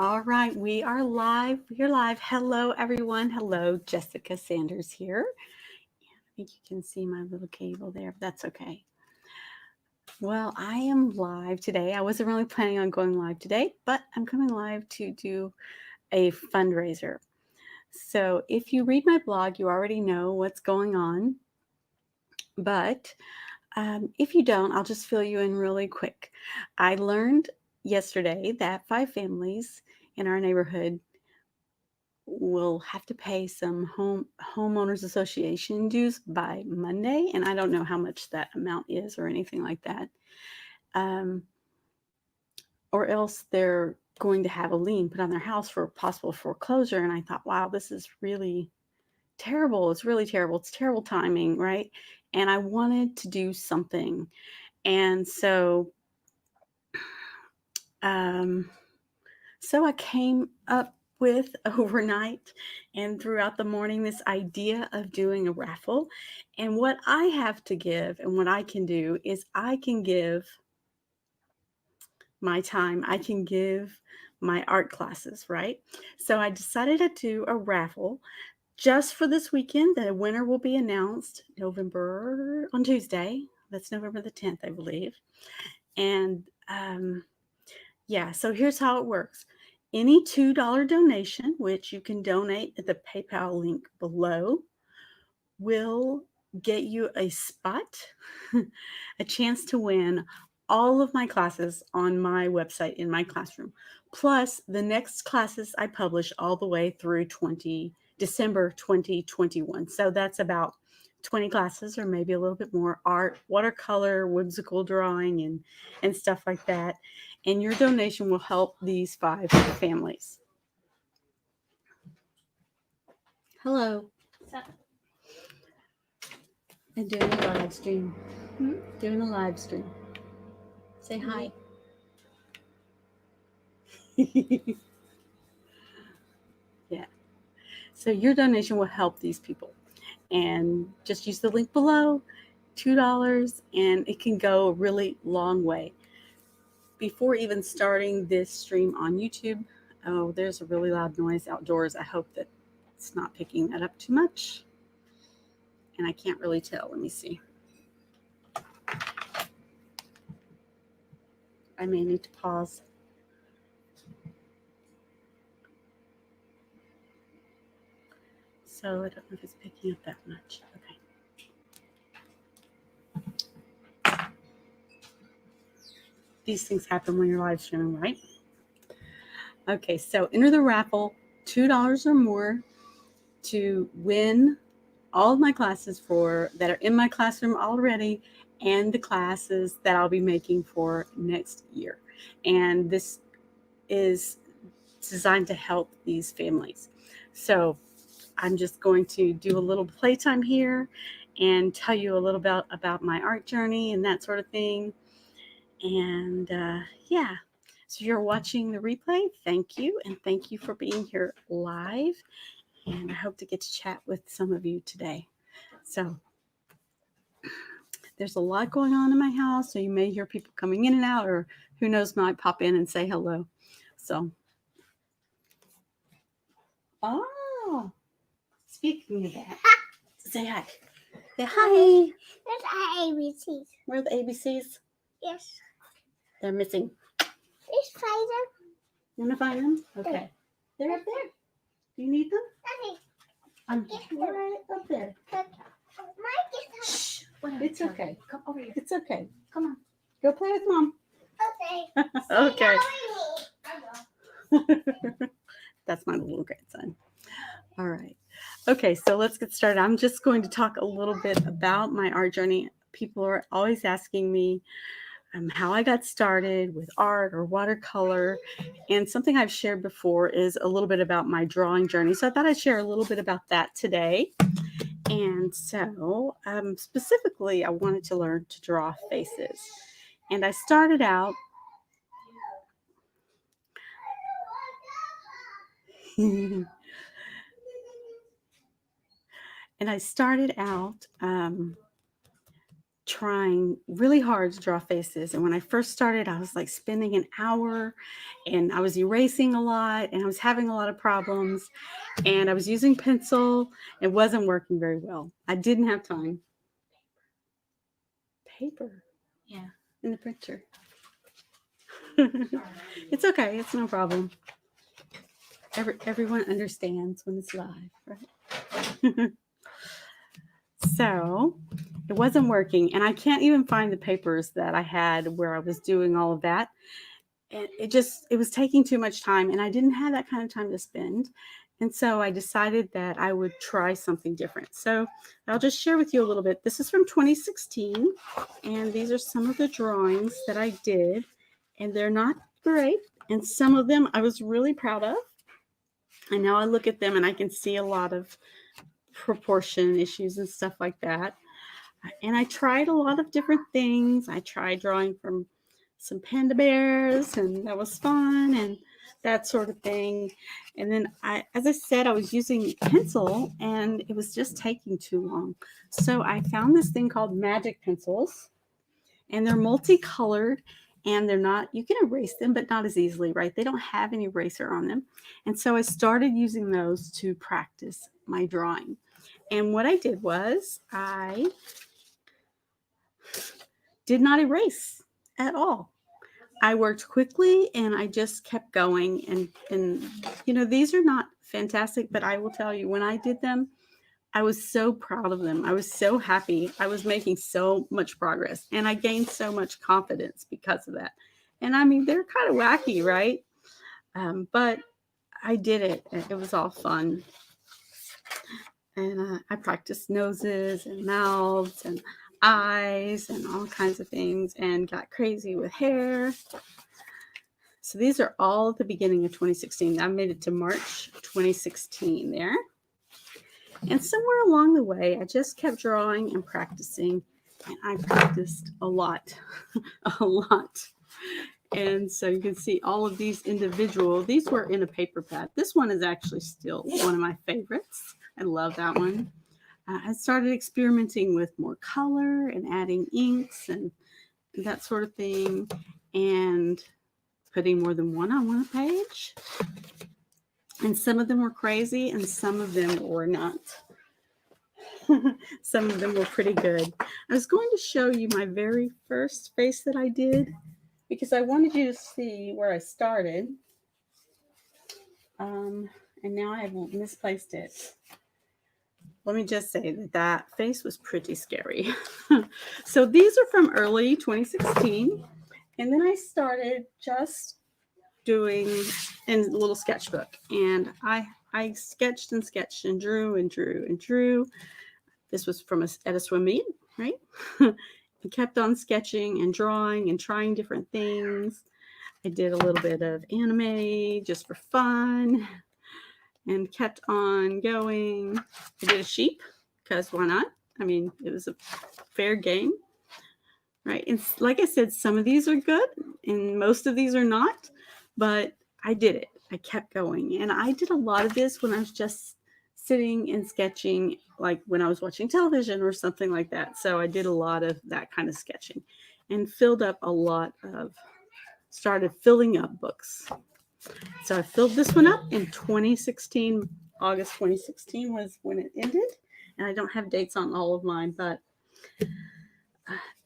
All right, we are live. We are live. Hello, everyone. Hello, Jessica Sanders here. I think you can see my little cable there, but that's okay. Well, I am live today. I wasn't really planning on going live today, but I'm coming live to do a fundraiser. So if you read my blog, you already know what's going on. But if you don't, I'll just fill you in really quick. I learned yesterday that 5 families in our neighborhood will have to pay some homeowners association dues by Monday, and I don't know how much that amount is or anything like that. Um, or else they're going to have a lien put on their house for possible foreclosure. And I thought, wow, this is really terrible. It's really terrible. It's terrible timing, right? And I wanted to do something. And um, so I came up with overnight and throughout the morning this idea of doing a raffle. And what I have to give and what I can do is I can give my time, I can give my art classes, right? So I decided to do a raffle just for this weekend. The winner will be announced on Tuesday. That's November the 10th, I believe. And yeah, so here's how it works. Any $2 donation, which you can donate at the PayPal link below, will get you a spot, a chance to win all of my classes on my website in my classroom, plus the next classes I publish all the way through December 2021. So that's about 20 classes or maybe a little bit more: art, watercolor, whimsical drawing, and stuff like that. And your donation will help these 5 families. Hello. And doing a live stream. Doing a live stream. Say hi. Yeah. So your donation will help these people. And just use the link below, $2, and it can go a really long way. Before even starting this stream on YouTube, oh, there's a really loud noise outdoors. I hope that it's not picking that up too much. And I can't really tell. Let me see. I may need to pause. So I don't know if it's picking up that much. Okay. These things happen when you're live streaming, right? Okay, so enter the raffle, $2 or more, to win all of my classes that are in my classroom already, and the classes that I'll be making for next year. And this is designed to help these families. So I'm just going to do a little playtime here and tell you a little bit about my art journey and that sort of thing. And yeah, so if you're watching the replay, thank you. And thank you for being here live. And I hope to get to chat with some of you today. So there's a lot going on in my house. So you may hear people coming in and out, or who knows, might pop in and say hello. So, oh, speaking of that, say hi. Say hi. Where's our ABCs? Where are the ABCs? Yes. They're missing. Let's find them. You want to find them? Okay. They're up there. Do you need them? Daddy. I'm right up there. Shh. It's okay. Come over here. It's okay. Come on. Go play with Mom. Okay. Okay. That's my little grandson. All right. Okay, so let's get started. I'm just going to talk a little bit about my art journey. People are always asking me how I got started with art or watercolor. And something I've shared before is a little bit about my drawing journey. So I thought I'd share a little bit about that today. And so specifically, I wanted to learn to draw faces. And I started out trying really hard to draw faces. And when I first started, I was like spending an hour and I was erasing a lot and I was having a lot of problems and I was using pencil. It wasn't working very well. I didn't have time. Paper. Yeah. In the printer. It's okay. It's no problem. Everyone understands when it's live, right? So it wasn't working. And I can't even find the papers that I had where I was doing all of that. And it was taking too much time. And I didn't have that kind of time to spend. And so I decided that I would try something different. So I'll just share with you a little bit. This is from 2016. And these are some of the drawings that I did. And they're not great. And some of them I was really proud of. And now I look at them and I can see a lot of proportion issues and stuff like that. And I tried a lot of different things. I tried drawing from some panda bears, and that was fun, and that sort of thing. And then as I said, I was using pencil and it was just taking too long. So I found this thing called magic pencils, and they're multicolored. And they're not, you can erase them, but not as easily, right? They don't have any eraser on them. And so I started using those to practice my drawing. And what I did was I did not erase at all. I worked quickly and I just kept going. And you know, these are not fantastic, but I will tell you, when I did them, I was so proud of them. I was so happy. I was making so much progress and I gained so much confidence because of that. And I mean, they're kind of wacky, right? But I did it. It was all fun. And I practiced noses and mouths and eyes and all kinds of things and got crazy with hair. So these are all at the beginning of 2016. I made it to March 2016 there. And somewhere along the way, I just kept drawing and practicing. And I practiced a lot, a lot. And so you can see all of these individual, these were in a paper pad. This one is actually still one of my favorites. I love that one. I started experimenting with more color and adding inks and that sort of thing. And putting more than one on one page. And some of them were crazy and some of them were not. Some of them were pretty good. I was going to show you my very first face that I did because I wanted you to see where I started. And now I have misplaced it. Let me just say that that face was pretty scary. So these are from early 2016. And then I started just doing in a little sketchbook. And I sketched and sketched and drew and drew and drew. This was from at a swim meet, right? I kept on sketching and drawing and trying different things. I did a little bit of anime just for fun and kept on going. I did a sheep because why not? I mean, it was a fair game, right? And like I said, some of these are good and most of these are not, but I did it. I kept going. And I did a lot of this when I was just sitting and sketching, like when I was watching television or something like that. So I did a lot of that kind of sketching and started filling up books. So I filled this one up in 2016. August 2016 was when it ended. And I don't have dates on all of mine, but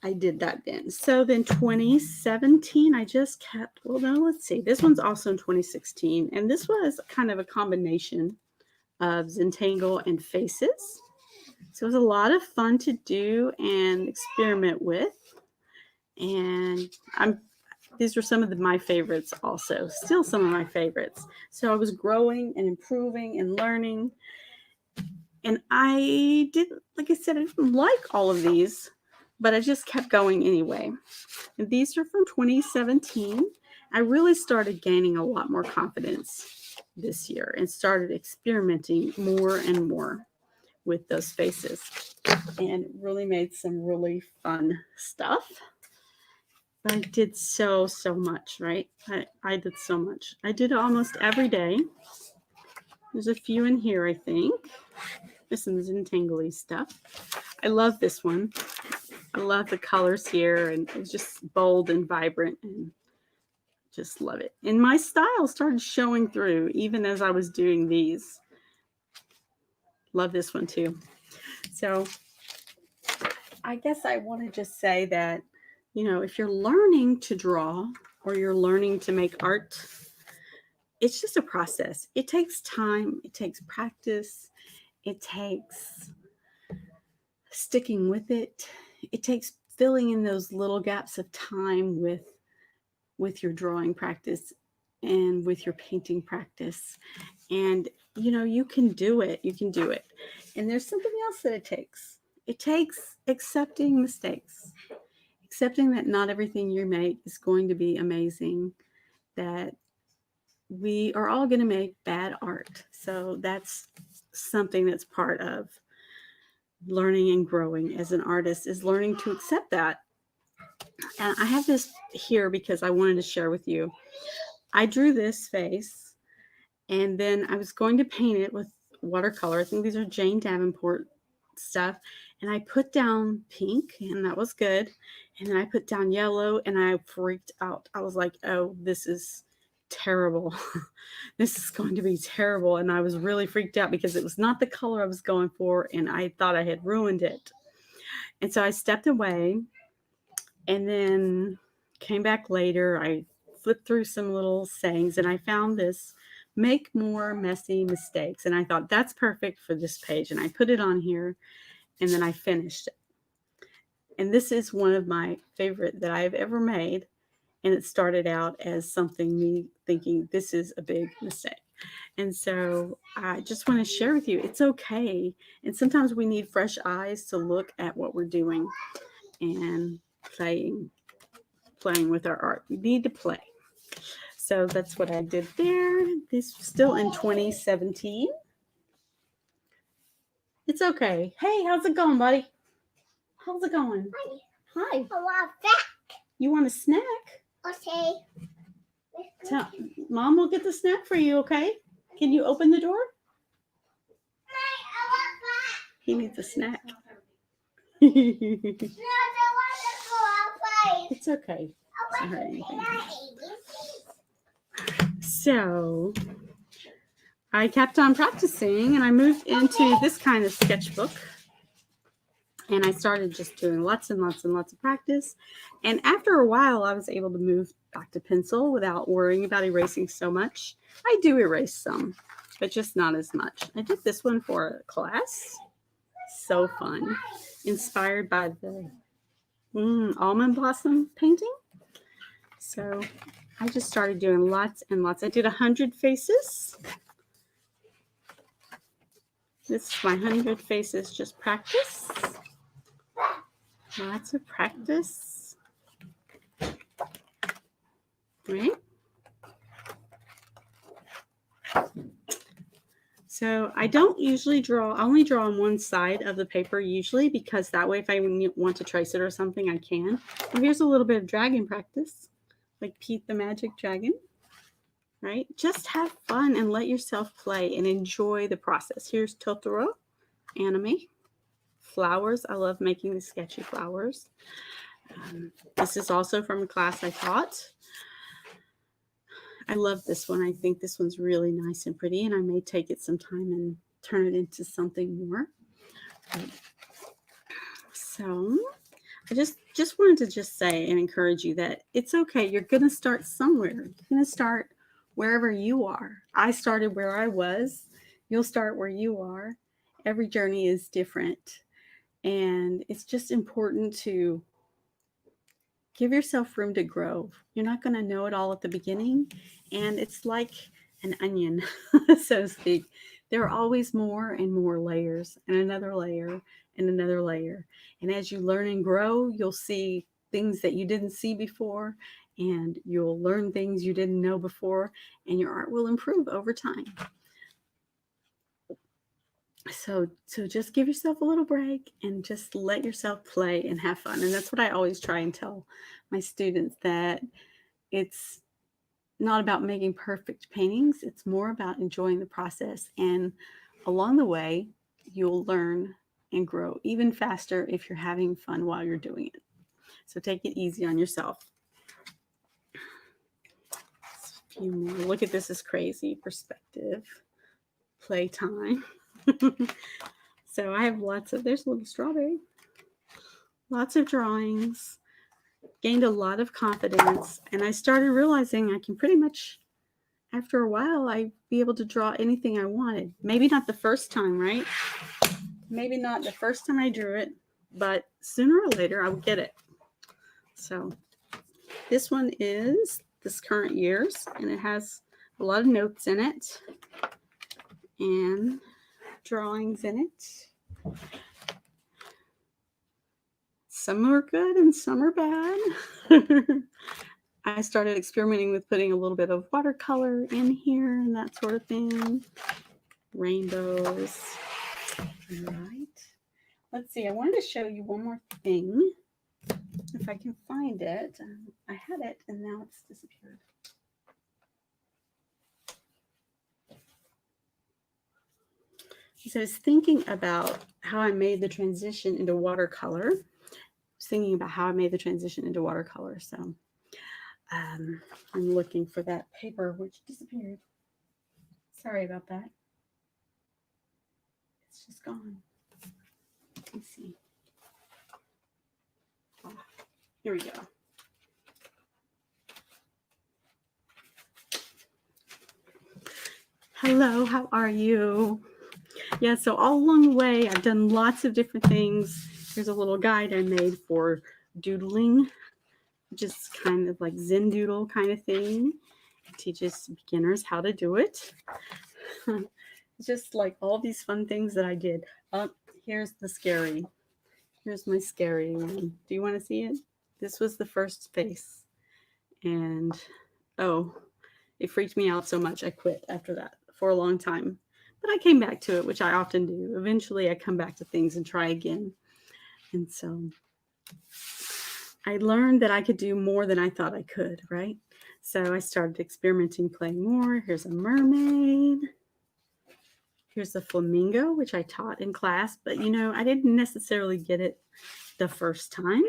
I did that then. So then 2017, I just kept, well, no, let's see. This one's also in 2016. And this was kind of a combination of Zentangle and faces. So it was a lot of fun to do and experiment with. And these were some of my favorites also, still some of my favorites. So I was growing and improving and learning. And I didn't, like I said, I didn't like all of these, but I just kept going anyway. And these are from 2017. I really started gaining a lot more confidence this year and started experimenting more and more with those faces and really made some really fun stuff. But I did so much, right? I did so much. I did it almost every day. There's a few in here, I think. There's some Zentangle stuff. I love this one. I love the colors here, and it's just bold and vibrant, and just love it. And my style started showing through even as I was doing these. Love this one too. So I guess I want to just say that, you know, if you're learning to draw or you're learning to make art, it's just a process. It takes time, it takes practice, it takes sticking with it. It takes filling in those little gaps of time with your drawing practice and with your painting practice. And you know, you can do it. You can do it. And there's something else that it takes. It takes accepting mistakes. Accepting that not everything you make is going to be amazing, that we are all going to make bad art. So that's something that's part of learning and growing as an artist, is learning to accept that. And I have this here because I wanted to share with you. I drew this face, and then I was going to paint it with watercolor. I think these are Jane Davenport stuff. And I put down pink, and that was good. And then I put down yellow, and I freaked out. I was like, oh, this is terrible. This is going to be terrible. And I was really freaked out because it was not the color I was going for, and I thought I had ruined it. And so I stepped away, and then came back later. I flipped through some little sayings, and I found this: make more messy mistakes. And I thought that's perfect for this page. And I put it on here, and then I finished it. And this is one of my favorite that I've ever made. And it started out as something me thinking this is a big mistake. And so I just want to share with you, it's okay. And sometimes we need fresh eyes to look at what we're doing and playing with our art. We need to play. So that's what I did there. This was still in 2017. It's okay. Hey, how's it going, buddy? How's it going? Hi. I want that. You want a snack? Okay. Mom will get the snack for you, okay? Can you open the door? I want that. He needs a snack. No, I want to go outside. It's okay. I It's not want hurt to anything. So I kept on practicing, and I moved into this kind of sketchbook. And I started just doing lots and lots and lots of practice. And after a while, I was able to move back to pencil without worrying about erasing so much. I do erase some, but just not as much. I did this one for a class. So fun. Inspired by the almond blossom painting. So I just started doing lots and lots. I did 100 faces. This is my 100 faces just practice. Lots of practice. Right? So I don't usually draw, I only draw on one side of the paper usually, because that way if I want to trace it or something, I can. And here's a little bit of dragon practice, like Pete the Magic Dragon, right? Just have fun and let yourself play and enjoy the process. Here's Totoro, anime. Flowers. I love making the sketchy flowers. This is also from a class I taught. I love this one. I think this one's really nice and pretty, and I may take it some time and turn it into something more. So I just wanted to just say and encourage you that it's okay. You're going to start somewhere. You're going to start wherever you are. I started where I was. You'll start where you are. Every journey is different. And it's just important to give yourself room to grow. You're not going to know it all at the beginning. And it's like an onion, so to speak. There are always more and more layers, and another layer, and another layer. And as you learn and grow, you'll see things that you didn't see before, and you'll learn things you didn't know before, and your art will improve over time. So just give yourself a little break and just let yourself play and have fun. And that's what I always try and tell my students, that it's not about making perfect paintings. It's more about enjoying the process. And along the way, you'll learn and grow even faster if you're having fun while you're doing it. So take it easy on yourself. A few more. Look at this, is crazy perspective. Playtime. So I have there's a little strawberry. Lots of drawings. Gained a lot of confidence, and I started realizing I can pretty much, after a while, I'd be able to draw anything I wanted. Maybe not the first time, right? Maybe not the first time I drew it, but sooner or later I would get it. So this one is this current year's, and it has a lot of notes in it and drawings in it. Some are good and some are bad. I started experimenting with putting a little bit of watercolor in here and that sort of thing. Rainbows. All right. Let's see. I wanted to show you one more thing. If I can find it. I had it and now it's disappeared. So I was thinking about how I made the transition into watercolor. So I'm looking for that paper which disappeared. Sorry about that. It's just gone. Let me see. Oh, here we go. Hello, how are you? Yeah, so all along the way, I've done lots of different things. Here's a little guide I made for doodling, just kind of like Zen doodle kind of thing. It teaches beginners how to do it. Just like all these fun things that I did. Here's the scary. Here's my scary one. Do you want to see it? This was the first face. And, oh, it freaked me out so much I quit after that for a long time. But I came back to it, which I often do. Eventually, I come back to things and try again. And so I learned that I could do more than I thought I could, right? So I started experimenting, playing more. Here's a mermaid. Here's the flamingo, which I taught in class. But, I didn't necessarily get it the first time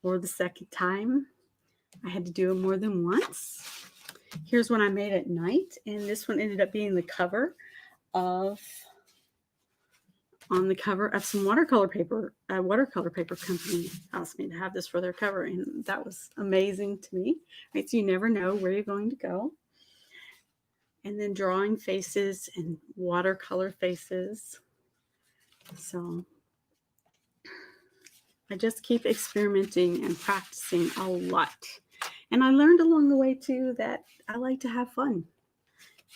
or the second time. I had to do it more than once. Here's one I made at night. And this one ended up being the cover on the cover of some watercolor paper. A watercolor paper company asked me to have this for their cover, and that was amazing to me. Right, so you never know where you're going to go. And then drawing faces and watercolor faces. So I just keep experimenting and practicing a lot. And I learned along the way too that I like to have fun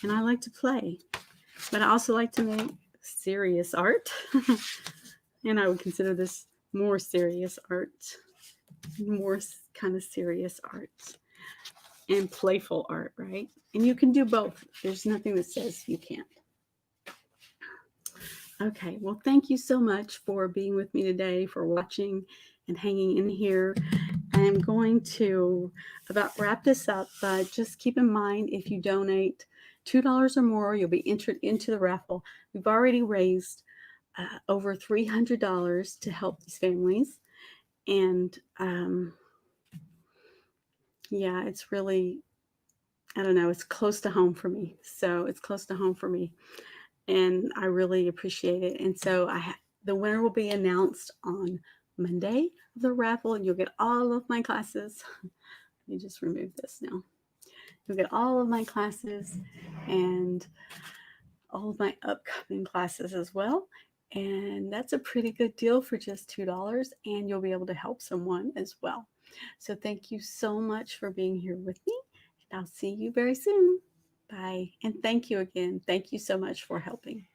and I like to play, but I also like to make serious art. And I would consider this more serious art, more kind of serious art and playful art, right? And you can do both. There's nothing that says you can't. Okay, well, thank you so much for being with me today, for watching and hanging in here. I'm going to about wrap this up, but just keep in mind, if you donate $2 or more, you'll be entered into the raffle. We've already raised over $300 to help these families. And yeah, it's really, I don't know, it's close to home for me. So it's close to home for me. And I really appreciate it. And so the winner will be announced on Monday of the raffle, and you'll get all of my classes. Let me just remove this now. You'll get all of my classes and all of my upcoming classes as well. And that's a pretty good deal for just $2, and you'll be able to help someone as well. So thank you so much for being here with me, and I'll see you very soon. Bye. And thank you again. Thank you so much for helping.